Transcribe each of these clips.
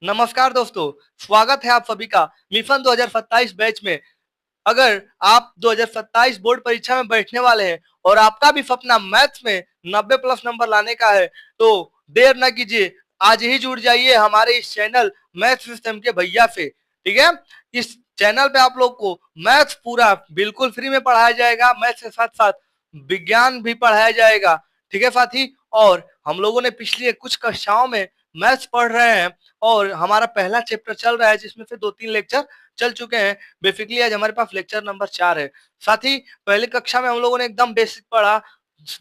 नमस्कार दोस्तों, स्वागत है आप सभी का मिशन 2027 बैच में। अगर आप 2027 बोर्ड परीक्षा में बैठने वाले हैं और आपका भी सपना मैथ्स में 90 प्लस नंबर लाने का है, तो देर न कीजिए, आज ही जुड़ जाइए हमारे इस चैनल मैथ्स सिस्टम के भैया से। ठीक है, इस चैनल पे आप लोग को मैथ्स पूरा बिल्कुल फ्री में पढ़ाया जाएगा। मैथ्स के साथ साथ विज्ञान भी पढ़ाया जाएगा। ठीक है साथी, और हम लोगों ने पिछले कुछ कक्षाओं में मैथ्स पढ़ रहे हैं और हमारा पहला चैप्टर चल रहा है, जिसमें से 2-3 लेक्चर चल चुके हैं। बेसिकली आज हमारे पास लेक्चर नंबर 4 है। साथ ही पहले कक्षा में हम लोगों ने एकदम बेसिक पढ़ा,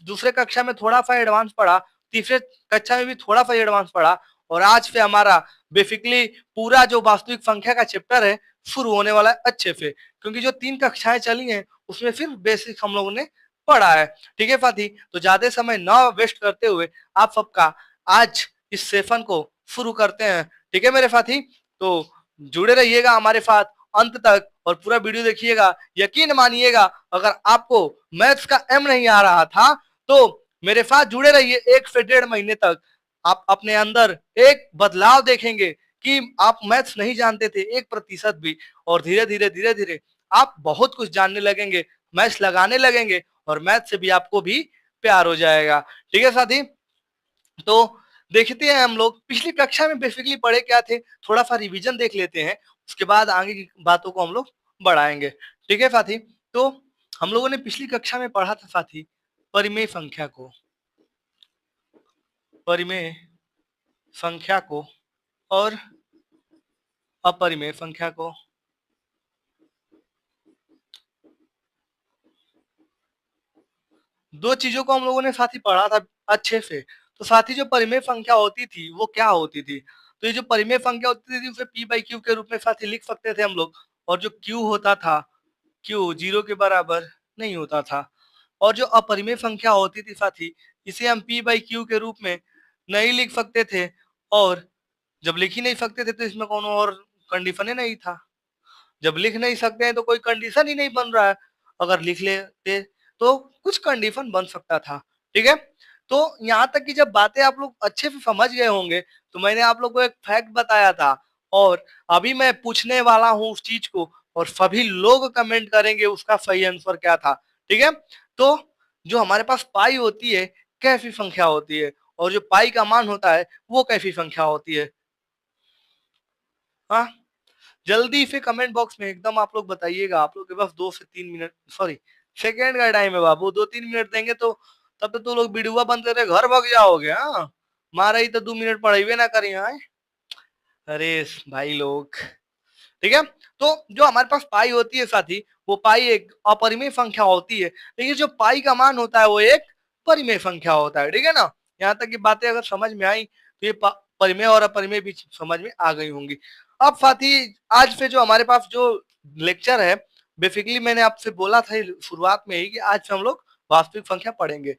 दूसरे कक्षा में थोड़ा सा एडवांस पढ़ा, तीसरे कक्षा में भी थोड़ा सा एडवांस पढ़ा, और आज से हमारा बेसिकली पूरा जो वास्तविक संख्या का चैप्टर है शुरू होने वाला है अच्छे से, क्योंकि जो 3 कक्षाएं चली हैं उसमें सिर्फ बेसिक हम लोगों ने पढ़ा है। ठीक है साथी, तो ज्यादा समय न वेस्ट करते हुए आप सबका आज इस सेशन को शुरू करते हैं। ठीक है मेरे साथी, तो जुड़े रहिएगा हमारे साथ अंत तक और पूरा वीडियो देखिएगा। यकीन मानिएगा, अगर आपको मैथ्स का एम नहीं आ रहा था तो मेरे साथ जुड़े रहिए, 1 से 1.5 महीने तक आप अपने अंदर एक बदलाव देखेंगे कि आप मैथ्स नहीं जानते थे 1% भी, और धीरे धीरे आप बहुत कुछ जानने लगेंगे, मैथ्स लगाने लगेंगे और मैथ्स से भी आपको भी प्यार हो जाएगा। ठीक है साथी, तो देखते हैं हम लोग पिछली कक्षा में बेसिकली पढ़े क्या थे, थोड़ा सा रिवीजन देख लेते हैं, उसके बाद आगे की बातों को हम लोग बढ़ाएंगे। ठीक है साथी, तो हम लोगों ने पिछली कक्षा में पढ़ा था साथी परिमेय संख्या को, परिमेय संख्या को और अपरिमेय संख्या को। दो चीजों को हम लोगों ने साथी पढ़ा था अच्छे से। तो साथी जो परिमेय संख्या होती थी वो क्या होती थी, तो ये जो परिमेय संख्या होती थी उसे p बाई क्यू के रूप में साथी लिख सकते थे हम लोग, और जो q होता था, q 0 के बराबर नहीं होता था। और जो अपरिमेय संख्या होती थी साथी, इसे हम p बाई क्यू के रूप में नहीं लिख सकते थे, और जब लिख ही नहीं सकते थे तो इसमें कोनो और कंडीशन ही नहीं था। जब लिख नहीं सकते हैं तो कोई कंडीशन ही नहीं बन रहा है, अगर लिख लेते तो कुछ कंडीशन बन सकता था। ठीक है, तो यहाँ तक की जब बातें आप लोग अच्छे से समझ गए होंगे, तो मैंने आप लोग को एक फैक्ट बताया था और अभी मैं पूछने वाला हूँ उस चीज को, और सभी लोग कमेंट करेंगे उसका सही आंसर क्या था। ठीक है, तो जो हमारे पास पाई होती है कैसी संख्या होती है, और जो पाई का मान होता है वो कैसी संख्या होती है। हाँ, जल्दी से कमेंट बॉक्स में एकदम आप लोग बताइएगा। आप लोग के पास 2 से 3 मिनट, सॉरी सेकेंड का टाइम है बाबू, 2-3 मिनट देंगे तो तब तक तो लोग वीडियो बंद करके घर भाग जाओगे। हाँ, मारा ही तो 2 मिनट पढ़ेबे ना करी। हाँ, अरे भाई लोग, ठीक है, तो जो हमारे पास पाई होती है साथी, वो पाई एक अपरिमेय संख्या होती है, लेकिन जो पाई का मान होता है वो एक परिमेय संख्या होता है। ठीक है ना, यहाँ तक की बातें अगर समझ में आई तो ये परिमेय और अपरिमेय भी समझ में आ गई होंगी। अब साथी आज से जो हमारे पास जो लेक्चर है, बेसिकली मैंने आपसे बोला था शुरुआत में ही कि आज से हम लोग वास्तविक संख्या पढ़ेंगे।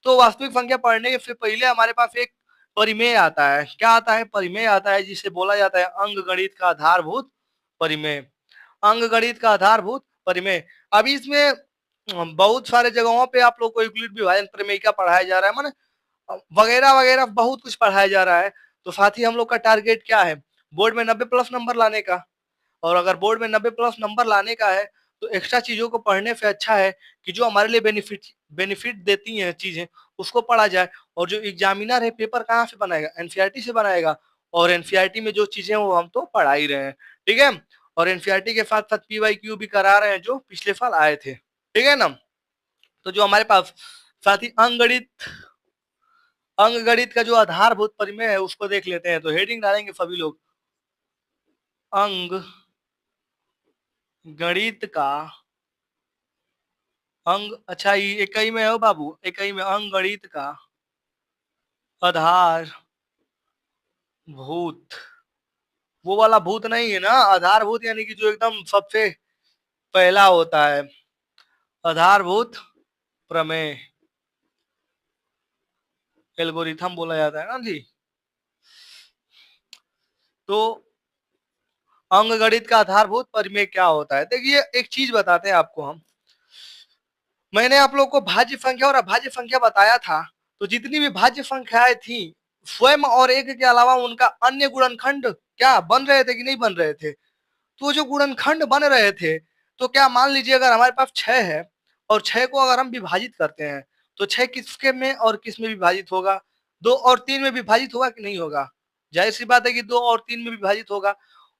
तो वास्तविक संख्या पढ़ने से पहले हमारे पास एक परिमेय आता है। क्या आता है? परिमेय आता है, जिसे बोला जाता है अंकगणित का आधारभूत परिमेय। अंकगणित का आधारभूत परिमेय। अभी इसमें बहुत सारे जगहों पे आप लोग को यूक्लिड विभाजन प्रमेय का पढ़ाया जा रहा है, माने वगैरह वगैरह बहुत कुछ पढ़ाया जा रहा है। तो साथ ही हम लोग का टारगेट क्या है, बोर्ड में 90 प्लस नंबर लाने का। और अगर बोर्ड में 90 प्लस नंबर लाने का है तो एक्स्ट्रा चीजों को पढ़ने से अच्छा है कि जो हमारे लिए बेनिफिट देती हैं चीजें उसको पढ़ा जाए। और जो एग्जामिनर है पेपर कहाँ से बनाएगा, एनसीईआरटी से बनाएगा, और एनसीईआरटी में जो चीजें वो हम तो पढ़ा ही रहे हैं। ठीक है, और एनसीईआरटी के साथ साथ पीवाईक्यू भी करा रहे हैं जो पिछले साल आए थे। ठीक है ना, तो जो हमारे पास साथ ही अंकगणित का जो आधारभूत परिमेय है उसको देख लेते हैं। तो हेडिंग डालेंगे सभी लोग, अंग गणित का अंग, अच्छा ये इकाई में हो बाबू, इकाई में अंग गणित का आधार भूत, वो वाला भूत नहीं है ना, आधारभूत यानी कि जो एकदम सबसे पहला होता है, आधारभूत प्रमेय, एल्गोरिथम बोला जाता है ना जी। तो अंकगणित का आधारभूत परिमेय क्या होता है, देखिए एक चीज बताते हैं आपको हम। मैंने आप लोग को भाज्य संख्या और अभाज्य संख्या बताया था, तो जितनी भी भाज्य संख्याएं थी स्वयं और एक के अलावा उनका अन्य गुणनखंड क्या बन रहे थे कि नहीं बन रहे थे? तो जो गुणनखंड बन रहे थे, तो क्या मान लीजिए अगर हमारे पास 6 है और 6 को अगर हम विभाजित करते हैं, तो 6 किसके में और किस में विभाजित होगा? 2 और 3 में विभाजित होगा कि नहीं होगा? ज़ाहिर-सी बात है कि 2 और 3 में विभाजित होगा।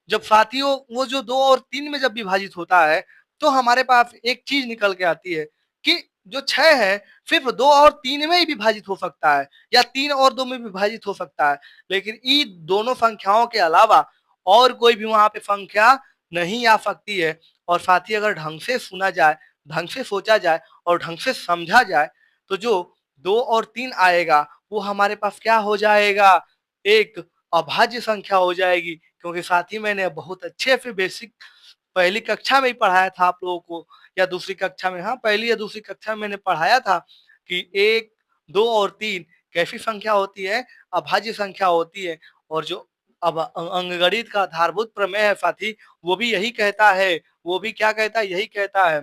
जब साथियों वो जो 2 और 3 में जब विभाजित होता है, तो हमारे पास एक चीज़ निकल के आती है कि जो 6 है, सिर्फ़ 2 और 3 में ही विभाजित हो सकता है या 3 और 2 में विभाजित हो सकता है। लेकिन इन दोनों संख्याओं के अलावा और कोई भी वहाँ पे संख्या नहीं आ सकती है। और साथ ही अगर ढंग से सुना जाए, ढंग से सोचा जाए और ढंग से समझा जाए, तो जो 2 और 3 आएगा, वो हमारे पास क्या हो जाएगा? एक अभाज्य संख्या हो जाएगी। क्योंकि साथ ही मैंने बहुत अच्छे से बेसिक पहली कक्षा में ही पढ़ाया था आप लोगों को, या दूसरी कक्षा में, हाँ, पहली या दूसरी कक्षा में मैंने पढ़ाया था कि 1, 2 और 3 कैसी संख्या होती है? अभाज्य संख्या होती है। और जो अब अंकगणित का आधारभूत प्रमेय है साथी, वो भी यही कहता है, वो भी क्या कहता है? यही कहता है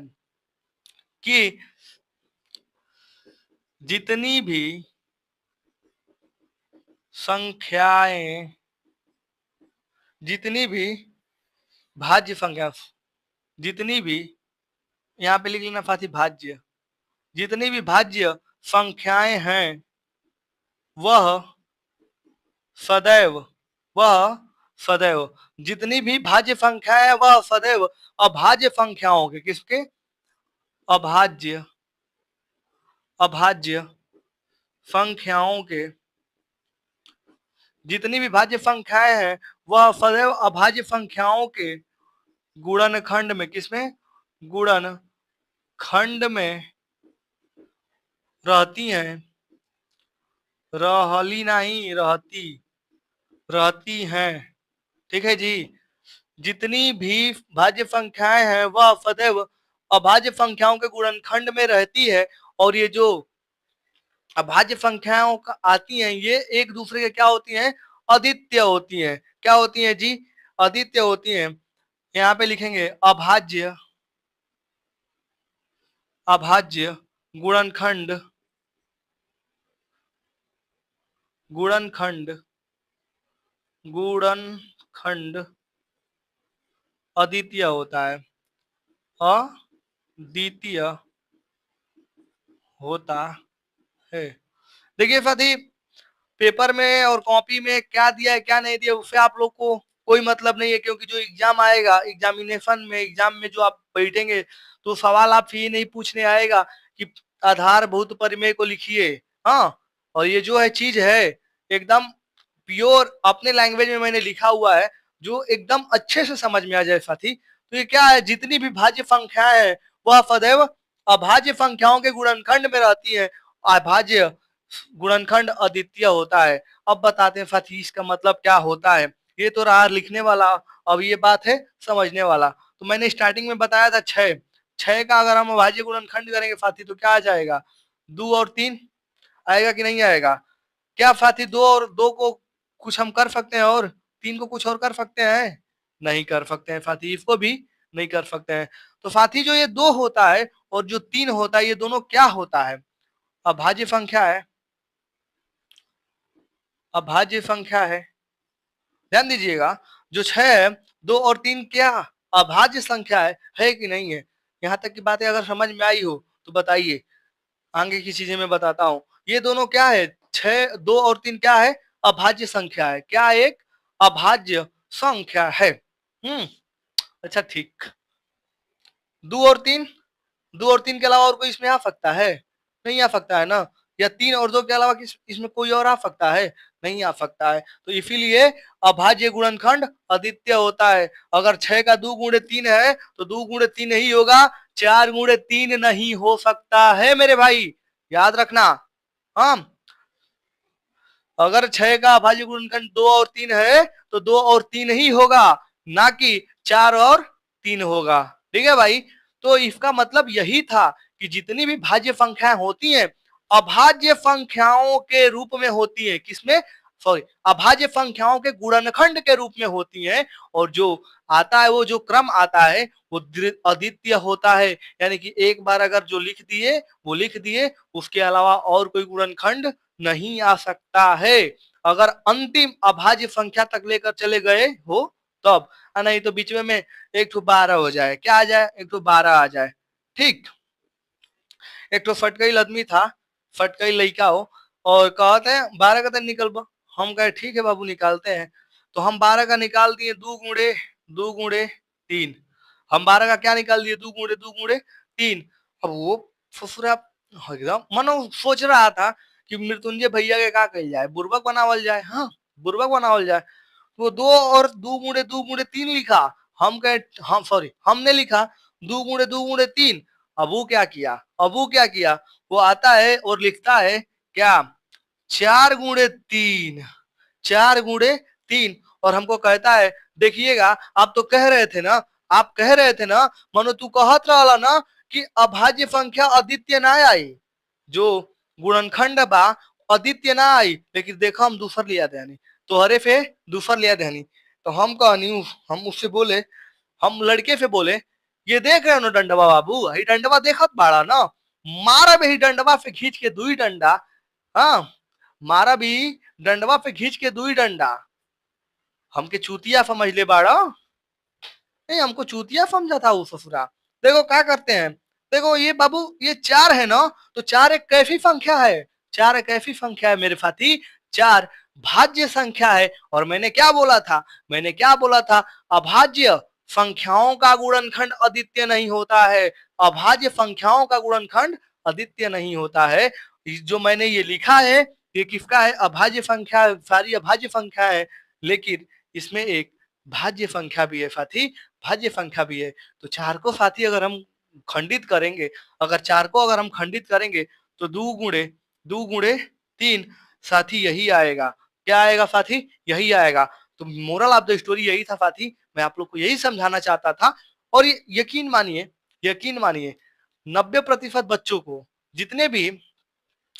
कि जितनी भी संख्याएं, जितनी भी भाज्य संख्या, जितनी भी, यहाँ पे लिख लेना साथी भाज्य, जितनी भी भाज्य संख्याएं हैं, वह सदैव, वह सदैव, जितनी भी भाज्य संख्याएं हैं, वह सदैव अभाज्य संख्याओं के, किसके? अभाज्य, अभाज्य संख्याओं के, जितनी भी भाज्य संख्याएं हैं, वह सदैव अभाज्य संख्याओं के गुणनखंड में, किसमें? गुणनखंड में रहती हैं, रहली नहीं, रहती, रहती हैं। ठीक है जी। जितनी भी भाज्य संख्याएं हैं, वह सदैव अभाज्य संख्याओं के गुणनखंड में रहती है। और ये जो अभाज्य संख्याओं का आती हैं, ये एक दूसरे के क्या होती हैं? अद्वितीय होती हैं। क्या होती हैं जी? अद्वितीय होती हैं। यहाँ पे लिखेंगे अभाज्य, अभाज्य गुणनखंड, गुणनखंड, गुणनखंड अद्वितीय होता है, अद्वितीय होता है। देखिए साथी, पेपर में और कॉपी में क्या दिया है क्या नहीं दिया, उससे आप लोग को कोई मतलब नहीं है। क्योंकि जो एग्जाम आएगा, एग्जामिनेशन में, एग्जाम में जो आप बैठेंगे, तो सवाल आपसे ये नहीं पूछने आएगा कि आधारभूत परिमेय को लिखिए। हाँ, और ये जो है चीज है एकदम प्योर अपने लैंग्वेज में मैंने लिखा हुआ है, जो एकदम अच्छे से समझ में आ जाए साथी। तो ये क्या है? जितनी भी भाज्य संख्याएं हैं, वह सदैव अभाज्य संख्याओं के गुणनखंड में रहती है। अभाज्य गुणनखंड अद्वितीय होता है। अब बताते हैं साथी इसका मतलब क्या होता है। ये तो रहा लिखने वाला, अब ये बात है समझने वाला। तो मैंने स्टार्टिंग में बताया था 6, 6 का अगर हम अभाज्य गुणनखंड करेंगे साथी, तो क्या आ जाएगा? 2 और 3 आएगा कि नहीं आएगा? क्या साथी 2 और 2 को कुछ हम कर सकते हैं और 3 को कुछ और कर सकते हैं? नहीं कर सकते हैं साथी, इसको भी नहीं कर सकते हैं। तो साथी जो ये 2 होता है और जो 3 होता है, ये दोनों क्या होता है? अभाज्य संख्या है, अभाज्य संख्या है। ध्यान दीजिएगा, जो 6 है, 2 और 3 क्या अभाज्य संख्या है कि नहीं है? यहाँ तक की बातें अगर समझ में आई हो तो बताइए, आगे की चीजें मैं बताता हूँ। ये दोनों क्या है? 6, 2 और 3 क्या है? अभाज्य संख्या है। क्या? एक अभाज्य संख्या है। अच्छा ठीक। 2 और 3, 2 और 3 के अलावा और कोई इसमें आ सकता है? नहीं आ सकता है ना? या 3 और 2 के अलावा किस इसमें कोई और आ सकता है? नहीं आ सकता है। तो इसीलिए अभाज्य गुणनखंड अद्वितीय होता है। अगर 6 का 2 गुणे 3 है, तो 2 गुणे 3 ही होगा, 4 गुणे 3 नहीं हो सकता है मेरे भाई, याद रखना। हाँ, अगर 6 का अभाज्य गुणनखंड 2 और 3 है, तो 2 और 3 ही होगा, ना कि 4 और 3 होगा। ठीक है भाई? तो इसका मतलब यही था कि जितनी भी भाज्य संख्याएं होती हैं, अभाज्य संख्याओं के रूप में होती है। किसमें? सॉरी, अभाज्य संख्याओं के गुणनखंड के रूप में होती हैं। और जो आता है, वो जो क्रम आता है, वो अद्वितीय होता है। यानी कि एक बार अगर जो लिख दिए वो लिख दिए, उसके अलावा और कोई गुणनखंड नहीं आ सकता है। अगर अंतिम अभाज्य संख्या तक लेकर चले गए हो तब, नहीं तो बीच में एक ठो 12 हो जाए, क्या आ जाए, एक ठो 12 आ जाए। ठीक, एक ठो फटकई आदमी था, फटकई लड़का हो, और कहते हैं 12 का तो निकलबा। हम कहे ठीक है बाबू निकालते हैं। तो हम 12 का निकाल दिए, 2 गुणे 3। हम 12 का क्या निकाल दिए, 2 गुणे 3। अब वो फुसरा एकदम मनो सोच रहा था कि मृत्युंजय भैया के का कही जाए, बुर्बक बनावल जाए, हाँ बुर्बक बनावल जाए। वो 2 गुणे 3 लिखा। हम कहे, हम सॉरी हमने लिखा 2 गुणे 3। अब वो क्या किया, वो आता है और लिखता है क्या, 4 गुणे 3, 4 गुणे 3। और हमको कहता है देखिएगा, आप तो कह रहे थे ना, मनो तू कहत रहा ना कि अभाज्य संख्या अद्वितीय ना आई, जो गुणनखंड बा अद्वितीय ना आई, लेकिन देखो हम दूसर लिया देनी, तोहरे पे दूसर लिया देनी। तो हम कहनी, हम उससे बोले, हम लड़के से बोले, ये देख रहे हो ना डंडवा बाबू, ही डंडवा देखत बाड़ा ना, मारा भी डंडवा पे खींच के 2 डंडा, हाँ मारा भी डंडवा पे खींच के 2 डंडा। हमके चूतिया समझ ले बाड़ा, नहीं हमको चूतिया समझा था वो ससुरा। देखो क्या करते हैं, देखो ये बाबू ये 4 है ना, तो 4 एक कैसी संख्या है, 4 एक ऐसी संख्या है मेरे साथी, 4 भाज्य संख्या है। और मैंने क्या बोला था, अभाज्य संख्याओं का गुणनखंड अद्वितीय नहीं होता है, अभाज्य संख्याओं का गुणनखंड अद्वितीय नहीं होता है। जो मैंने ये लिखा है ये किसका है, अभाज्य संख्या, सारी अभाज्य संख्या है, लेकिन इसमें एक भाज्य संख्या भी है साथी, भाज्य संख्या भी है। तो 4 को साथी अगर हम खंडित करेंगे, तो 2 गुणे 3 साथी यही आएगा, क्या आएगा साथी, यही आएगा। तो मोरल ऑफ द स्टोरी यही था साथी, मैं आप लोग को यही समझाना चाहता था। और ये यकीन मानिए 90% बच्चों को, जितने भी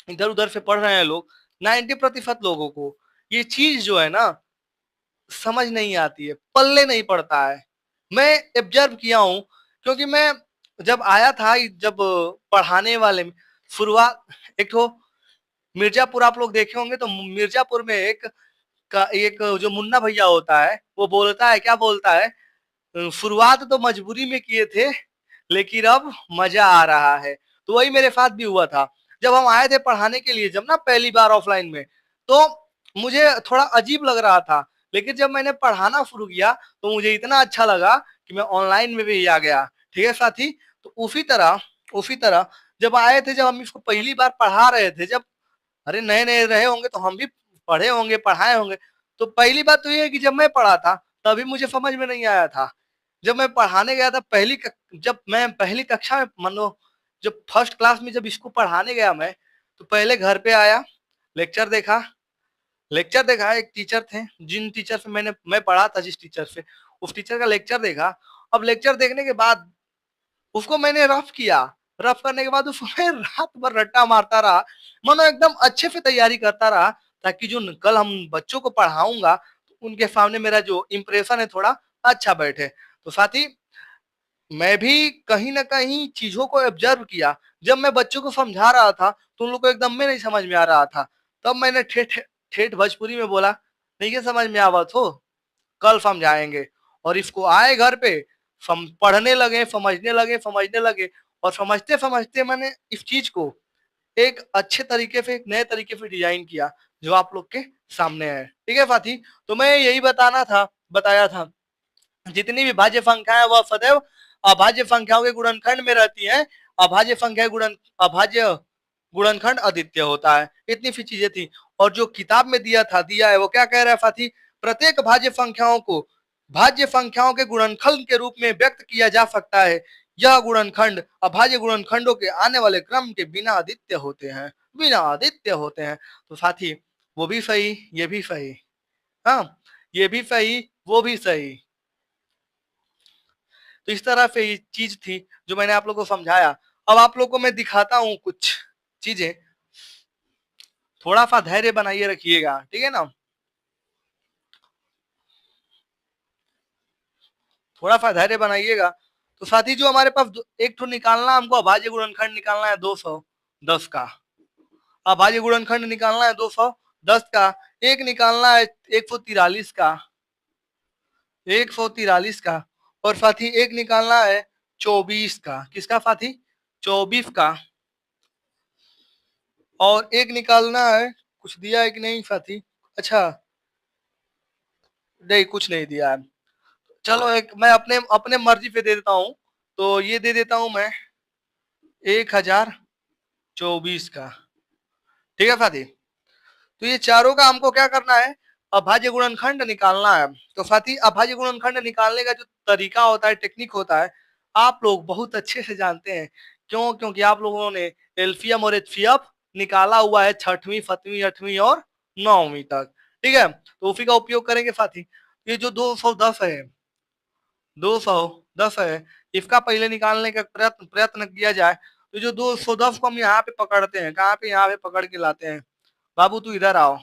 इधर उधर से पढ़ रहे हैं लोग, 90% लोगों को ये चीज जो है ना समझ नहीं आती है, पल्ले नहीं पड़ता है। मैं ऑब्जर्व किया हूं, क्योंकि मैं जब आया था, जब पढ़ाने वाले में शुरुआत, एक तो मिर्जापुर आप लोग देखे होंगे, तो मिर्जापुर में एक जो मुन्ना भैया होता है, वो बोलता है, क्या बोलता है, शुरुआत तो मजबूरी में किए थे, लेकिन अब मजा आ रहा है। तो वही मेरे साथ भी हुआ था, जब हम आए थे पढ़ाने के लिए, जब ना पहली बार ऑफलाइन में, तो मुझे थोड़ा अजीब लग रहा था, लेकिन जब मैंने पढ़ाना शुरू किया तो मुझे इतना अच्छा लगा कि मैं ऑनलाइन में भी आ गया। ठीक है साथी, तो उसी तरह जब आए थे, जब हम इसको पहली बार पढ़ा रहे थे, जब अरे नए नए रहे होंगे तो हम भी पढ़े होंगे, पढ़ाए होंगे। तो पहली बात तो ये है कि जब मैं पढ़ा था तभी मुझे समझ में नहीं आया था। जब मैं पढ़ाने गया था जब मैं पहली कक्षा में, मानो जब फर्स्ट क्लास में जब इसको पढ़ाने गया मैं, तो पहले घर पे आया, लेक्चर देखा, एक टीचर थे, जिन टीचर से मैं पढ़ा था, जिस टीचर से, उस टीचर का लेक्चर देखा। अब लेक्चर देखने के बाद उसको मैंने रफ किया, रफ करने के बाद उसको मैं रात भर रट्टा मारता रहा, मानो एकदम अच्छे से तैयारी करता रहा, ताकि जो कल हम बच्चों को पढ़ाऊंगा तो उनके सामने मेरा जो इम्प्रेशन है थोड़ा अच्छा बैठे। तो साथी मैं भी कहीं ना कहीं चीजों को ऑब्जर्व किया, जब मैं बच्चों को समझा रहा था तो उन लोग को एकदम में नहीं समझ में आ रहा था, तब मैंने ठेठ ठेठ भोजपुरी में बोला, नहीं समझ में आवत हो, कल समझाएंगे। और इसको आए घर पे, पढ़ने लगे, समझने लगे, और समझते समझते मैंने इस चीज को एक अच्छे तरीके से, एक नए तरीके से डिजाइन किया, जो आप लोग के सामने है। ठीक है साथी, तो मैं यही बताया था, जितनी भी भाज्य संख्या है वह सदैव अभाज्य संख्याओं के गुणनखंड में रहती है, अभाज्य गुणनखंड अद्वितीय होता है। इतनी सी चीजें थी। और जो किताब में दिया है वो क्या कह रहा है साथी, प्रत्येक भाज्य संख्याओं को भाज्य संख्याओं के गुणनखंड के रूप में व्यक्त किया जा सकता है। यह गुणनखंड अभाज्य गुणनखंडों के आने वाले क्रम के बिना अद्वितीय होते हैं। तो साथी वो भी सही, ये भी सही, हाँ ये भी सही, वो भी सही। तो इस तरह से ये चीज थी जो मैंने आप लोगों को समझाया। अब आप लोगों को मैं दिखाता हूँ कुछ चीजें, थोड़ा सा धैर्य बनाइए रखिएगा, ठीक है ना, थोड़ा सा धैर्य बनाइएगा। तो साथी जो हमारे पास एक तो निकालना, हमको अभाज्य गुणनखंड निकालना है 210 का, अभाज्य गुणनखंड निकालना है 210 का। एक निकालना है 143 का, 143 का, और साथी एक निकालना है 24 का। किसका साथी? 24 का। और एक निकालना है, कुछ दिया है कि नहीं साथी? अच्छा, नहीं कुछ नहीं दिया है। चलो एक मैं अपने अपने मर्जी पे दे देता हूँ, तो ये दे देता हूँ मैं 1024 का। ठीक है साथी? तो ये चारों का हमको क्या करना है? अभाज्य गुणनखंड निकालना है। तो साथी अभाज्य गुणनखंड निकालने का जो तरीका होता है, टेक्निक होता है, आप लोग बहुत अच्छे से जानते हैं। क्यों? क्योंकि आप लोगों ने एलसीएम और एचसीएफ निकाला हुआ है 6वीं 7वीं 8वीं और 9वीं तक। ठीक है, तो उसी का उपयोग करेंगे साथी। ये जो 210 है, 210 है, इसका पहले निकालने का प्रयत्न प्रयत्न किया जाए। तो जो 210 को हम यहाँ पे पकड़ते हैं, कहाँ पे? यहाँ पे पकड़ के लाते हैं। बाबू तू इधर आओ,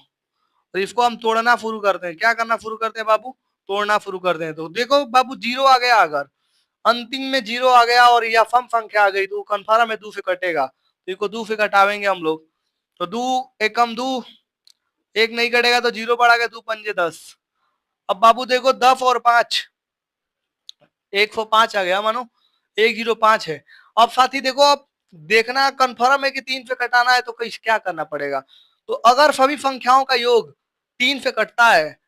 तो इसको हम तोड़ना शुरू करते हैं। क्या करना शुरू करते हैं बाबू? तोड़ना शुरू करते हैं। तो देखो बाबू, जीरो आ गया। अगर अंतिम में जीरो आ गया और या सम संख्या आ गई तो कन्फर्म है 2 से कटेगा। तो इसको 2 से कटावेंगे हम लोग। तो 2 एकम 2, एक नहीं कटेगा तो जीरो बढ़ा गया, 2 पंजे 10। अब बाबू देखो 10 और 5, 105 आ गया मानो, 105 है। अब साथी देखो, अब देखना कंफर्म है कि 3 से कटाना है, तो कैसे क्या करना पड़ेगा? तो अगर सभी संख्याओं का योग 3 से कटता है,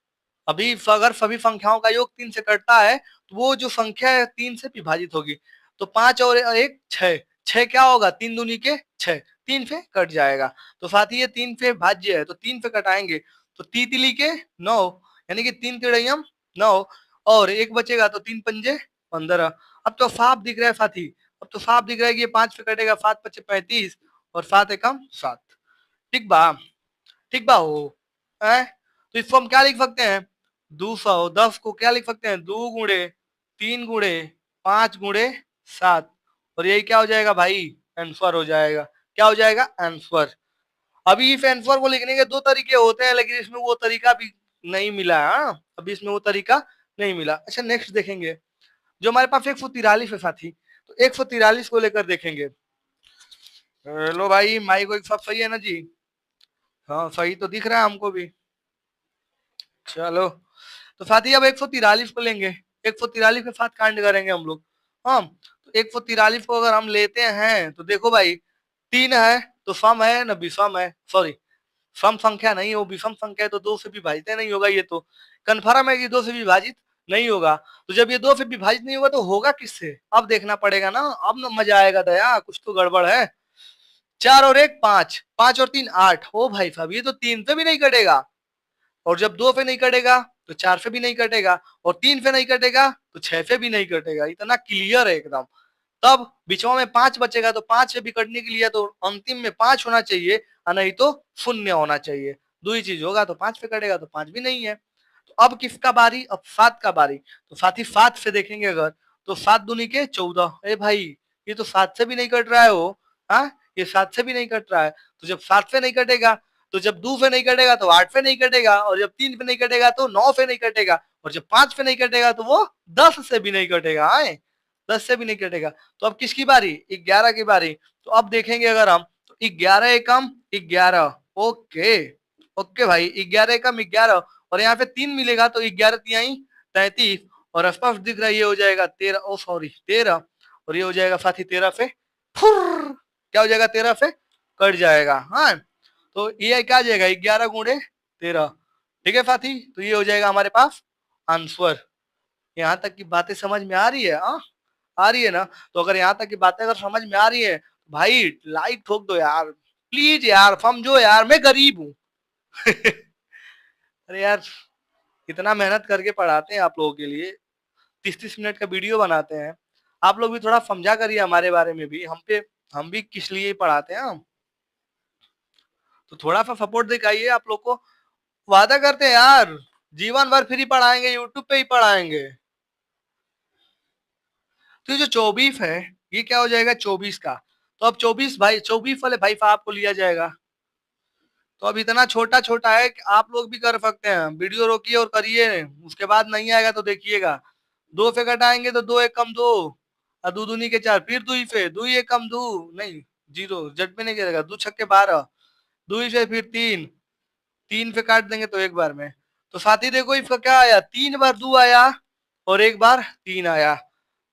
अभी अगर सभी संख्याओं का योग 3 से कटता है, तो वो जो संख्या है 3 से विभाजित होगी। तो 5 और 1 6, 6 क्या होगा? 3 दूनी के 6, 3 से कट जाएगा। तो साथ ही ये 3 से भाज्य है, तो 3 से कटाएंगे। तो तीतली के 9, यानी कि 3 तिड़ियम 9, और एक बचेगा तो 3 पंजे 15। अब तो साफ दिख रहा है साथी, अब तो साफ दिख रहा है कि ये 5 से कटेगा, 7 पचे 35 और 7 एकम 7। ठीक बा? ठीक बा हो? है? तो इसको हम क्या लिख सकते हैं? 210 को क्या लिख सकते हैं? 2 गुणे 3 गुणे 5 गुणे 7, और यही क्या हो जाएगा भाई? आंसर हो जाएगा। क्या हो जाएगा? आंसर। अभी इस आंसर को लिखने के 2 तरीके होते हैं, लेकिन इसमें वो तरीका भी नहीं मिला है। अभी इसमें वो तरीका नहीं मिला। अच्छा, नेक्स्ट देखेंगे जो हमारे पास 143 है साथी। तो 143 को लेकर देखेंगे। हेलो भाई, माइक को सब सही है ना जी? हाँ, सही तो दिख रहा है हमको भी। चलो, तो साथी अब 143 को लेंगे। 143 के साथ कांड करेंगे हम लोग। हाँ, तो 143 को अगर हम लेते हैं तो देखो भाई, 3 है तो सम है ना विषम है? सॉरी, सम संख्या नहीं हो, विषम संख्या है, तो 2 से विभाजित नहीं होगा। ये तो कन्फर्म है कि 2 से विभाजित नहीं होगा। तो जब ये 2 से विभाजित नहीं होगा तो होगा किससे? अब देखना पड़ेगा ना, अब ना मजा आएगा। दया, कुछ तो गड़बड़ है। 4 और 1 5, 5 और 3 8। ओ भाई साहब, ये तो 3 से भी नहीं कटेगा। और जब 2 पे नहीं कटेगा तो 4 पे भी नहीं कटेगा, और 3 पे नहीं कटेगा तो 6 पे भी नहीं कटेगा। इतना क्लियर है एकदम। तब बीचों में 5 बचेगा, तो 5 से भी कटने के लिए तो अंतिम में 5 होना चाहिए, और नहीं तो शून्य होना चाहिए। दो ही चीज होगा, तो 5 पे कटेगा तो 5 भी नहीं है। तो अब किसका बारी? अब 7 का बारी। तो साथ ही 7 से देखेंगे अगर, तो 7 दूनी के 14। ए भाई, ये तो 7 से भी नहीं कट रहा है वो। हाँ, ये 7 से भी नहीं कट रहा है। तो जब 7 से नहीं कटेगा, तो जब 2 पे नहीं कटेगा तो 8 पे नहीं कटेगा, और जब 3 पे नहीं कटेगा तो 9 पे नहीं कटेगा, और जब 5 पे नहीं कटेगा तो वो 10 से भी नहीं कटेगा। आए, 10 से भी नहीं कटेगा। तो अब किसकी बारी? 11 की बारी। तो अब देखेंगे अगर हम, तो 11 एकम 11। ओके, ओके भाई, 11 एकम 11, और यहाँ पे 3 मिलेगा तो 11 तिहाई 33, और स्पष्ट दिख रहा है ये हो जाएगा 13। ओ सॉरी, 13, और ये हो जाएगा साथी 13 से फुर, क्या हो जाएगा? 13 से कट जाएगा। हाँ, तो ये क्या आ जाएगा? 11 गुणे 13। ठीक है साथी, तो ये हो जाएगा हमारे पास आंसर। यहाँ तक की बातें समझ में आ रही है? हाँ, आ रही है ना? तो अगर यहाँ तक की बातें अगर समझ में आ रही है, भाई लाइक ठोक दो यार, प्लीज यार, समझो यार, मैं गरीब हूँ। अरे यार, इतना मेहनत करके पढ़ाते हैं आप लोगों के लिए, 30-30 मिनट का वीडियो बनाते हैं। आप लोग भी थोड़ा समझा करिए हमारे बारे में भी, हम भी किस लिए पढ़ाते हैं। तो थोड़ा सा सपोर्ट दिखाइए आप लोग को। वादा करते हैं यार, जीवन भर फ्री पढ़ाएंगे, यूट्यूब पे ही पढ़ाएंगे। तो ये जो 24 है, ये क्या हो जाएगा? 24 का। तो अब 24 भाई, 24 वाले भाई साहब को लिया जाएगा। तो अब इतना छोटा छोटा है कि आप लोग भी कर सकते हैं। वीडियो रोकिए और करिए, उसके बाद नहीं आएगा तो देखिएगा। 2 से घटाएंगे तो 2 एक कम 2, और 2 दूनी के 4, फिर 2 से 2 एक कम 2, नहीं जीरो, जट में नहीं गिरेगा, 2 छक्के 12, 2 से फिर 3, 3 पे काट देंगे तो एक बार में। तो साथी देखो इसका क्या आया, 3 बार 2 आया और एक बार 3 आया।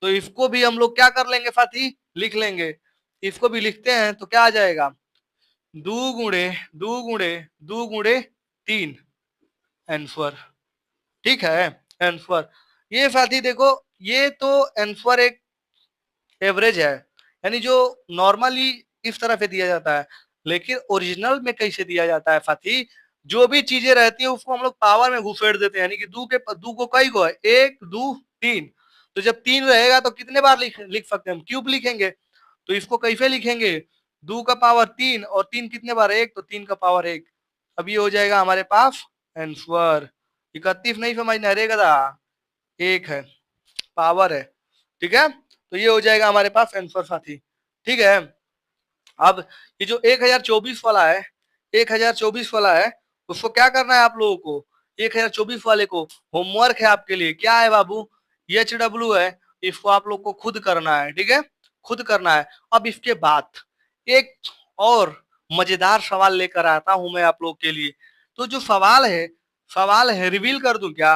तो इसको भी हम लोग क्या कर लेंगे साथी, लिख लेंगे। इसको भी लिखते हैं तो क्या आ जाएगा, 2 गुणे 2 गुणे 2 गुणे 3 आंसर। ठीक है, आंसर। ये साथी देखो, ये तो आंसर एक एवरेज है, यानी जो नॉर्मली इस तरह से दिया जाता है, लेकिन ओरिजिनल में कैसे दिया जाता है साथी, जो भी चीजें रहती है उसको हम लोग पावर में घुसेड़ देते हैं, यानी कि दू को कई को है, 1 2 3। तो जब 3 रहेगा तो कितने बार लिख सकते हैं हम, क्यूब लिखेंगे। तो इसको कैसे लिखेंगे, 2 का पावर 3 और 3 कितने बार 1, तो 3 का पावर 1। अब ये हो जाएगा हमारे पास आंसर। 31 नहीं समझना रे गधा, 1 है, पावर है। ठीक है, तो ये हो जाएगा हमारे पास आंसर साथी। ठीक है, अब ये जो 1024 वाला है, 1024 वाला है, उसको क्या करना है आप लोगों को, 1024 वाले को होमवर्क है आपके लिए, क्या है बाबू, HW है, इसको आप लोग को खुद करना है। ठीक है, खुद करना है। अब इसके बाद एक और मजेदार सवाल लेकर आता हूं मैं आप लोग के लिए। तो जो सवाल है रिवील कर दूं क्या,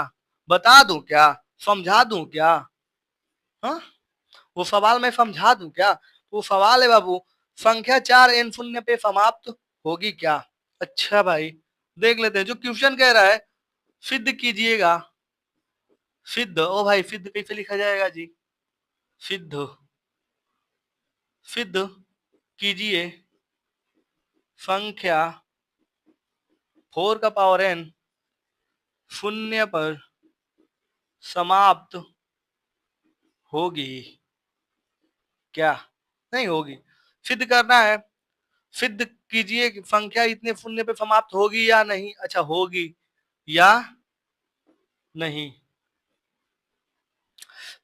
बता दूं क्या, समझा दूं क्या, हाँ वो सवाल मैं समझा दूं क्या। वो सवाल है बाबू, संख्या 4 n शून्य पे समाप्त होगी क्या। अच्छा भाई, देख लेते हैं। जो क्वेश्चन कह रहा है सिद्ध कीजिएगा, सिद्ध, ओ भाई सिद्ध कैसे लिखा जाएगा जी, सिद्ध, सिद्ध कीजिए संख्या 4 का पावर n शून्य पर समाप्त होगी क्या, नहीं होगी, सिद्ध करना है। सिद्ध कीजिए कि संख्या इतने शून्य पे समाप्त होगी या नहीं, अच्छा होगी या नहीं,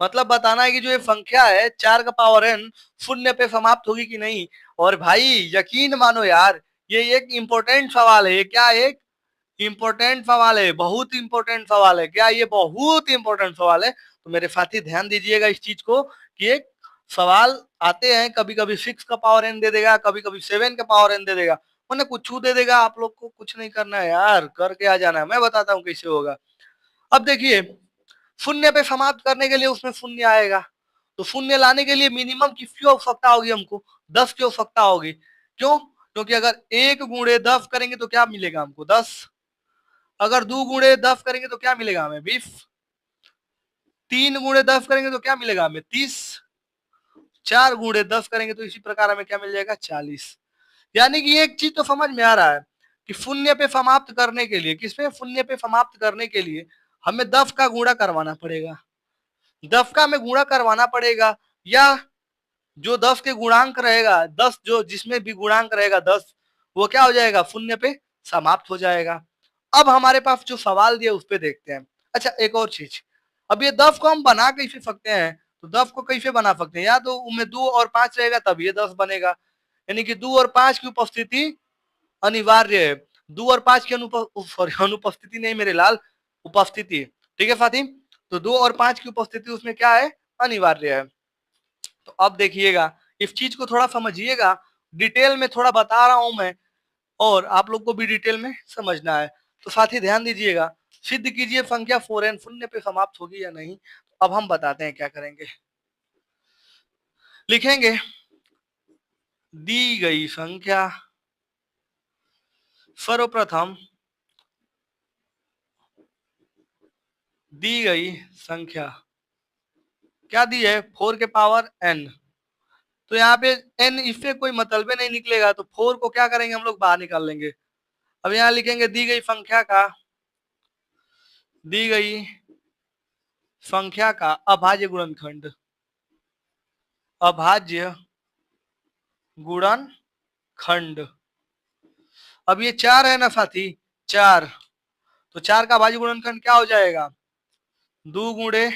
मतलब बताना है कि जो ये संख्या है 4 का पावर n शून्य पे समाप्त होगी कि नहीं। और भाई यकीन मानो यार, ये एक इंपॉर्टेंट सवाल है। ये क्या, एक इंपॉर्टेंट सवाल है, बहुत इंपॉर्टेंट सवाल है। क्या, ये बहुत इंपॉर्टेंट सवाल है। तो मेरे साथी ध्यान दीजिएगा इस चीज को कि एक सवाल आते हैं, कभी कभी 6 का पावर n दे देगा, कभी कभी 7 का पावर n दे देगा, मैंने कुछ दे देगा। आप लोग को कुछ नहीं करना है यार, करके आ जाना है, मैं बताता हूँ कैसे होगा। अब देखिए, शून्य पे समाप्त करने के लिए उसमें शून्य आएगा, तो शून्य लाने के लिए मिनिमम किसकी आवश्यकता होगी, हमको 10 की आवश्यकता होगी। क्यों, क्योंकि अगर 1 गुणे 10 करेंगे तो क्या मिलेगा हमको, 10। अगर 2 गुणे 10 करेंगे तो क्या मिलेगा हमें, 20। 3 गुणे 10 करेंगे तो क्या मिलेगा हमें, 30। 4 गुणे 10 करेंगे तो इसी प्रकार हमें क्या मिल जाएगा, 40। यानी कि एक चीज तो समझ में आ रहा है कि शून्य पे समाप्त करने के लिए, किसपे, शून्य पे समाप्त करने के लिए हमें 10 का गुणा करवाना पड़ेगा, 10 का हमें गुणा करवाना पड़ेगा। या जो 10 के गुणांक रहेगा, 10 जो जिसमें भी गुणांक रहेगा 10, वो क्या हो जाएगा, शून्य पे समाप्त हो जाएगा। अब हमारे पास जो सवाल दिया उस पे देखते हैं। अच्छा एक और चीज, अब ये 10 को हम बना कैसे सकते हैं, तो 10 को कैसे बना सकते हैं, या तो उनमें 2 और 5 रहेगा तब ये 10 बनेगा, यानी कि 2 और 5 की उपस्थिति अनिवार्य है। 2 और 5 की अनुपस्थिति नहीं मेरे लाल, उपस्थिति। ठीक है साथी, तो 2 और 5 की उपस्थिति उसमें क्या है, अनिवार्य है। तो अब देखिएगा, इस चीज को थोड़ा समझिएगा, डिटेल में थोड़ा बता रहा हूं मैं, और आप लोग को भी डिटेल में समझना है। तो साथी ध्यान दीजिएगा, सिद्ध कीजिए संख्या 4n शून्य पे समाप्त होगी या नहीं। अब हम बताते हैं क्या करेंगे, लिखेंगे दी गई संख्या, सर्वप्रथम दी गई संख्या क्या दी है, 4 के पावर n। तो यहाँ पे n इससे कोई मतलब नहीं निकलेगा, तो 4 को क्या करेंगे हम लोग, बाहर निकाल लेंगे। अब यहाँ लिखेंगे दी गई संख्या का, दी गई संख्या का अभाज्य गुणनखंड, अभाज्य गुणनखंड। अब ये 4 है ना साथी, 4, तो 4 का अभाज्य गुणनखंड क्या हो जाएगा, 2 गुणे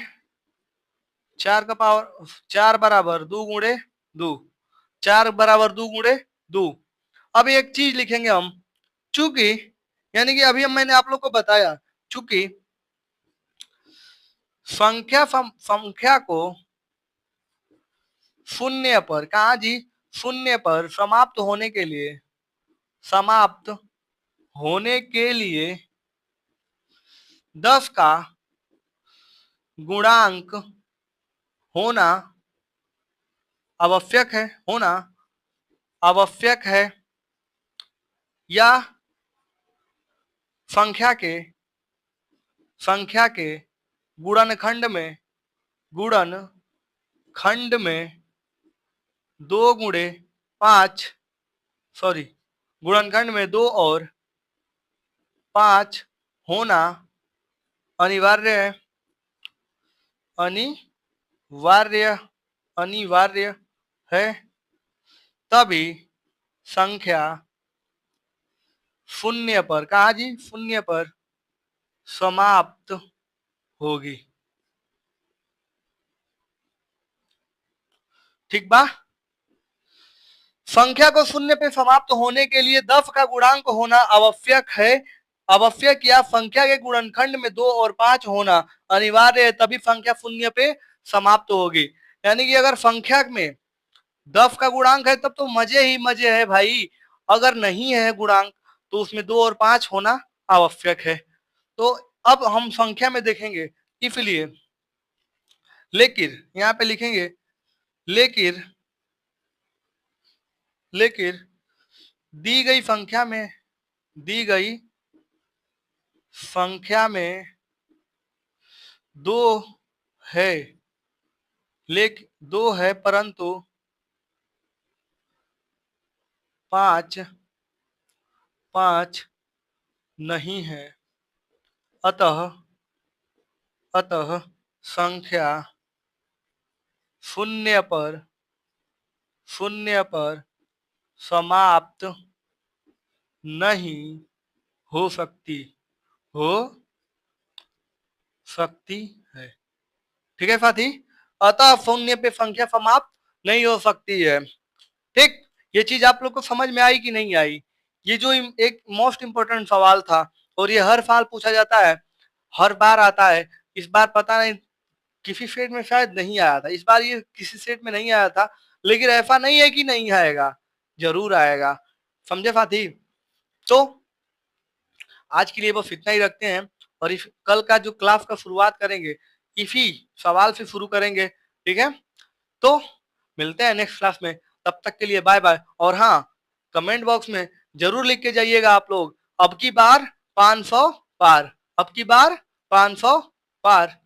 4 का पावर 4 बराबर 2 गुणे 2, 4 बराबर 2 गुणे 2। अब एक चीज लिखेंगे हम, चूंकि, यानी कि अभी मैंने आप लोग को बताया, चूंकि संख्या को शून्य पर, कहा जी, शून्य पर समाप्त होने के लिए, समाप्त होने के लिए 10 का गुणांक होना आवश्यक है, होना आवश्यक है, या संख्या के गुणनखंड में 2 गुणे 5 सॉरी गुणनखंड में 2 और 5 होना अनिवार्य है, अनिवार्य है, तभी संख्या शून्य पर, कहा जी, शून्य पर समाप्त होगी। ठीक बा। संख्या को शून्य पे समाप्त होने के लिए 10 का गुणांक होना आवश्यक है, आवश्यक या संख्या के गुणनखंड में 2 और 5 होना अनिवार्य है, तभी संख्या शून्य पे समाप्त होगी। यानी कि अगर संख्या में 10 का गुणांक है तब तो मजे ही मजे है भाई, अगर नहीं है गुणांक तो उसमें 2 और 5 होना आवश्यक है। तो अब हम संख्या में देखेंगे, इसलिए लेकिन यहां पे लिखेंगे लेकिन दी गई संख्या में 2 है, लेकिन 2 है परंतु 5 नहीं है, अतः संख्या शून्य पर समाप्त नहीं हो सकती है। ठीक है साथी, अतः शून्य पे संख्या समाप्त नहीं हो सकती है। ठीक, ये चीज आप लोग को समझ में आई कि नहीं आई? ये जो एक मोस्ट इंपोर्टेंट सवाल था और ये हर साल पूछा जाता है, हर बार आता है। इस बार पता नहीं किसी सेट में शायद नहीं आया था, इस बार ये किसी सेट में नहीं आया था, लेकिन ऐसा नहीं है कि नहीं आएगा, जरूर आएगा। समझे साथी? तो आज के लिए बस इतना ही रखते हैं, और इस कल का जो क्लास का शुरुआत करेंगे इसी सवाल से शुरू करेंगे। ठीक है, तो मिलते हैं नेक्स्ट क्लास में, तब तक के लिए बाय बाय। और हाँ, कमेंट बॉक्स में जरूर लिख के जाइएगा आप लोग, अब की बार 500 पार, अब की बार 500 पार।